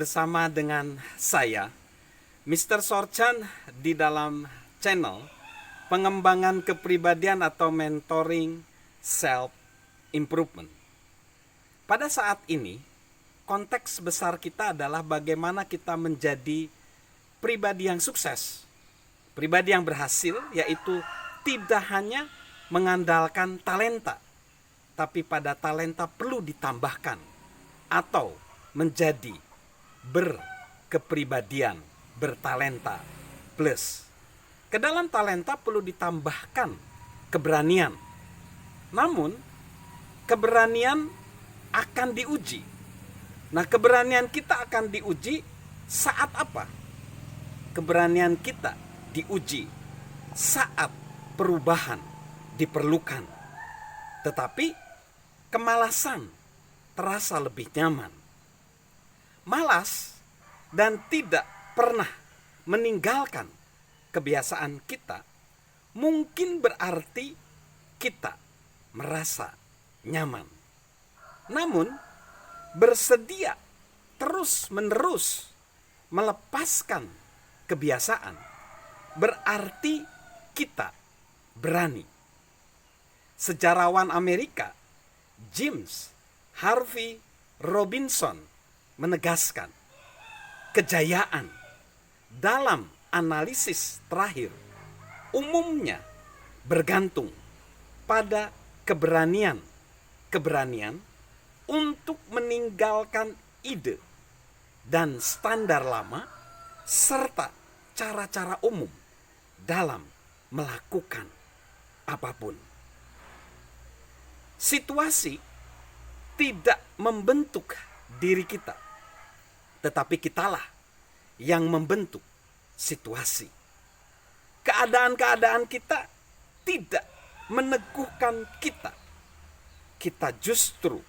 bersama dengan saya, Mr. Sorchan, di dalam channel pengembangan kepribadian atau mentoring self improvement. Pada saat ini, konteks besar kita adalah bagaimana kita menjadi pribadi yang sukses, pribadi yang berhasil, yaitu tidak hanya mengandalkan talenta, tapi pada talenta perlu ditambahkan atau menjadi berkepribadian, bertalenta plus. Ke dalam talenta perlu ditambahkan keberanian. Namun, keberanian akan diuji. Nah, keberanian kita akan diuji saat apa? Keberanian kita diuji saat perubahan diperlukan. Tetapi kemalasan terasa lebih nyaman. Malas dan tidak pernah meninggalkan kebiasaan kita mungkin berarti kita merasa nyaman. Namun bersedia terus-menerus melepaskan kebiasaan berarti kita berani. Sejarawan Amerika James Harvey Robinson menegaskan kejayaan dalam analisis terakhir umumnya bergantung pada keberanian untuk meninggalkan ide dan standar lama serta cara-cara umum dalam melakukan apapun. Situasi tidak membentuk diri kita, tetapi kitalah yang membentuk situasi. Keadaan-keadaan kita tidak meneguhkan kita. Kita justru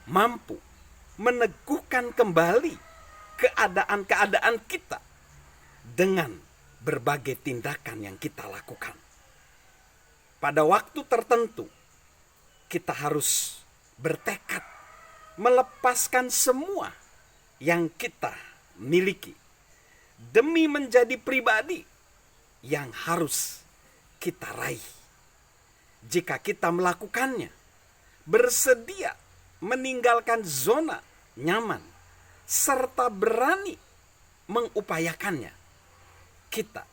mampu meneguhkan kembali keadaan-keadaan kita dengan berbagai tindakan yang kita lakukan. Pada waktu tertentu, kita harus bertekad melepaskan semua yang kita miliki demi menjadi pribadi yang harus kita raih. Jika kita melakukannya, bersedia meninggalkan zona nyaman serta berani mengupayakannya, kita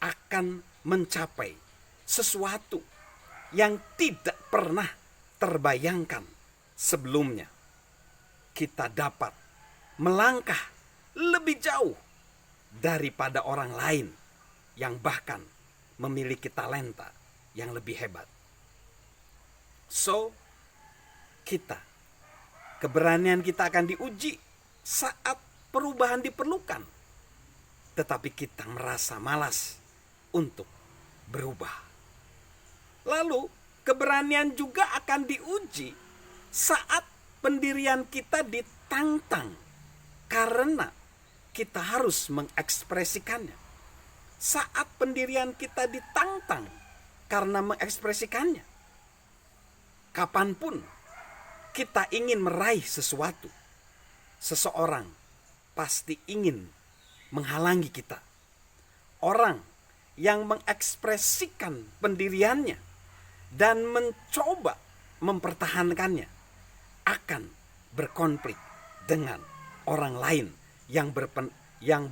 akan mencapai sesuatu yang tidak pernah terbayangkan sebelumnya. Kita dapat melangkah lebih jauh daripada orang lain yang bahkan memiliki talenta yang lebih hebat. So, keberanian kita akan diuji saat perubahan diperlukan. Tetapi kita merasa malas untuk berubah. Lalu, keberanian juga akan diuji saat pendirian kita ditantang karena kita harus mengekspresikannya. Saat pendirian kita ditantang karena mengekspresikannya. Kapanpun kita ingin meraih sesuatu, seseorang pasti ingin menghalangi kita. Orang yang mengekspresikan pendiriannya dan mencoba mempertahankannya akan berkonflik dengan orang lain yang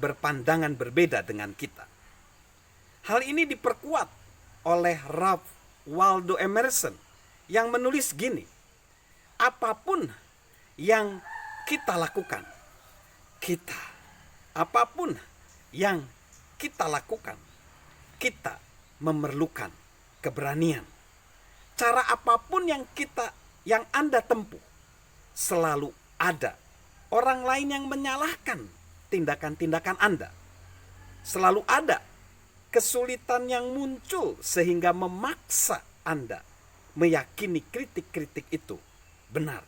berpandangan berbeda dengan kita. Hal ini diperkuat oleh Ralph Waldo Emerson yang menulis gini, apapun yang kita lakukan, kita memerlukan keberanian. Cara apapun yang Anda tempuh, selalu ada orang lain yang menyalahkan tindakan-tindakan Anda. Selalu ada kesulitan yang muncul sehingga memaksa Anda meyakini kritik-kritik itu benar.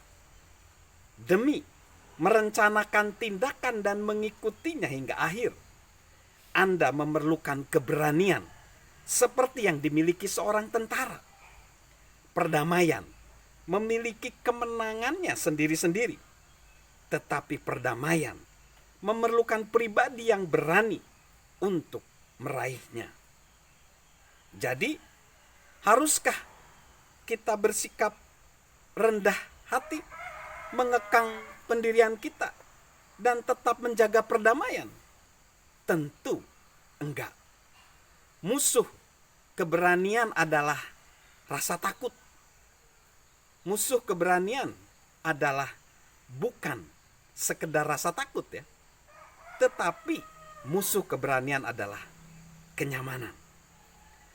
Demi merencanakan tindakan dan mengikutinya hingga akhir, Anda memerlukan keberanian seperti yang dimiliki seorang tentara. Perdamaian memiliki kemenangannya sendiri-sendiri, tetapi perdamaian memerlukan pribadi yang berani untuk meraihnya. Jadi, haruskah kita bersikap rendah hati, mengekang pendirian kita, dan tetap menjaga perdamaian? Tentu enggak. Musuh keberanian adalah rasa takut. Musuh keberanian adalah bukan sekedar rasa takut ya, tetapi musuh keberanian adalah kenyamanan.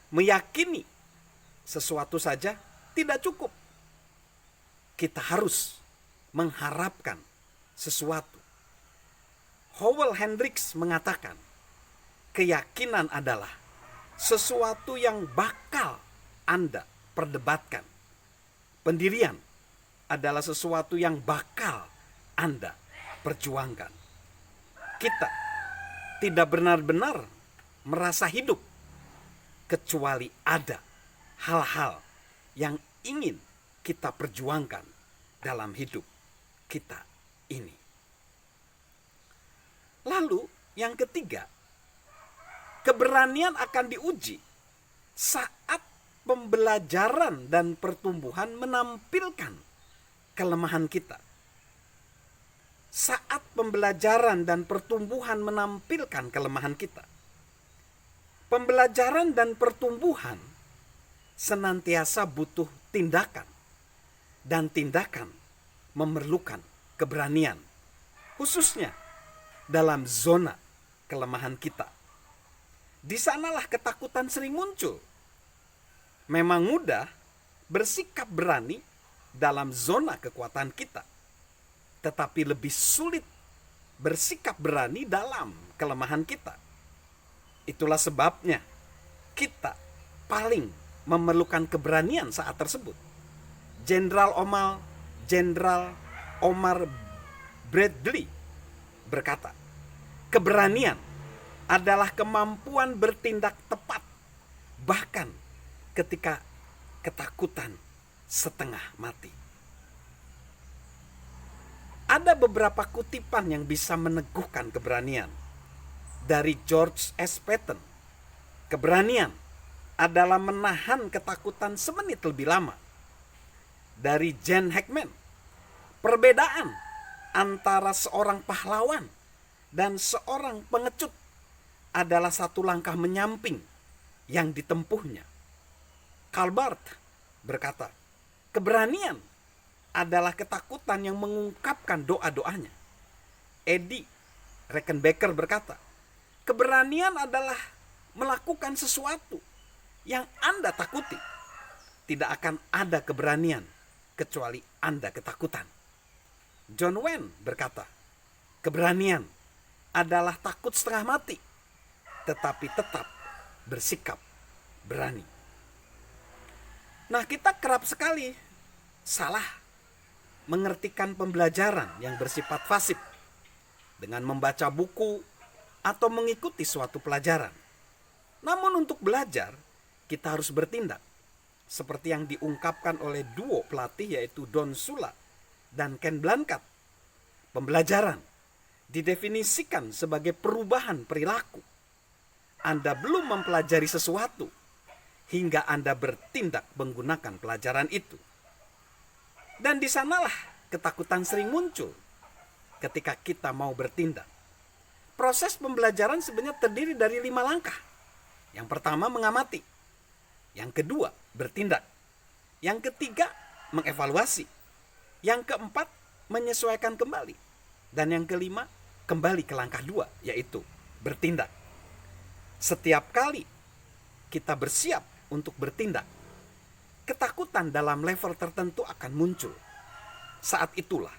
Meyakini sesuatu saja tidak cukup. Kita harus mengharapkan sesuatu. Howell Hendricks mengatakan, keyakinan adalah sesuatu yang bakal Anda perdebatkan. Pendirian adalah sesuatu yang bakal Anda perjuangkan. Kita tidak benar-benar merasa hidup kecuali ada hal-hal yang ingin kita perjuangkan dalam hidup kita ini. Lalu yang ketiga, keberanian akan diuji saat pembelajaran dan pertumbuhan menampilkan kelemahan kita. Saat pembelajaran dan pertumbuhan menampilkan kelemahan kita. Pembelajaran dan pertumbuhan senantiasa butuh tindakan. Dan tindakan memerlukan keberanian. Khususnya dalam zona kelemahan kita. Di sanalah ketakutan sering muncul. Memang mudah bersikap berani dalam zona kekuatan kita. Tetapi lebih sulit bersikap berani dalam kelemahan kita. Itulah sebabnya kita paling memerlukan keberanian saat tersebut. Jenderal Omar Bradley berkata, keberanian adalah kemampuan bertindak tepat, bahkan ketika ketakutan setengah mati. Ada beberapa kutipan yang bisa meneguhkan keberanian. Dari George S. Patton, keberanian adalah menahan ketakutan semenit lebih lama. Dari Jen Hackman, perbedaan antara seorang pahlawan dan seorang pengecut adalah satu langkah menyamping yang ditempuhnya. Karl Barth berkata, keberanian adalah ketakutan yang mengungkapkan doa-doanya. Eddie Rickenbacker berkata, keberanian adalah melakukan sesuatu yang Anda takuti. Tidak akan ada keberanian kecuali Anda ketakutan. John Wayne berkata, keberanian adalah takut setengah mati, tetapi tetap bersikap berani. Nah, kita kerap sekali salah mengertikan pembelajaran yang bersifat pasif dengan membaca buku atau mengikuti suatu pelajaran. Namun untuk belajar, kita harus bertindak. Seperti yang diungkapkan oleh duo pelatih yaitu Don Shula dan Ken Blanchard. Pembelajaran didefinisikan sebagai perubahan perilaku. Anda belum mempelajari sesuatu hingga Anda bertindak menggunakan pelajaran itu. Dan di sanalah ketakutan sering muncul ketika kita mau bertindak. Proses pembelajaran sebenarnya terdiri dari 5 langkah. Yang pertama mengamati. Yang kedua bertindak. Yang ketiga mengevaluasi. Yang keempat menyesuaikan kembali. Dan yang kelima kembali ke langkah 2, yaitu bertindak. Setiap kali kita bersiap untuk bertindak, ketakutan dalam level tertentu akan muncul. Saat itulah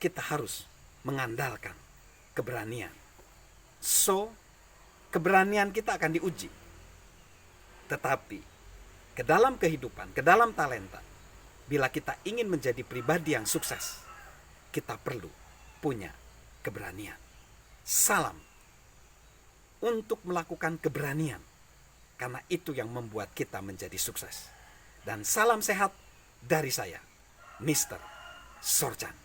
kita harus mengandalkan keberanian. So, keberanian kita akan diuji. Tetapi ke dalam kehidupan, ke dalam talenta, bila kita ingin menjadi pribadi yang sukses, kita perlu punya keberanian. Salam untuk melakukan keberanian, karena itu yang membuat kita menjadi sukses. Dan salam sehat dari saya, Mr. Sorjan.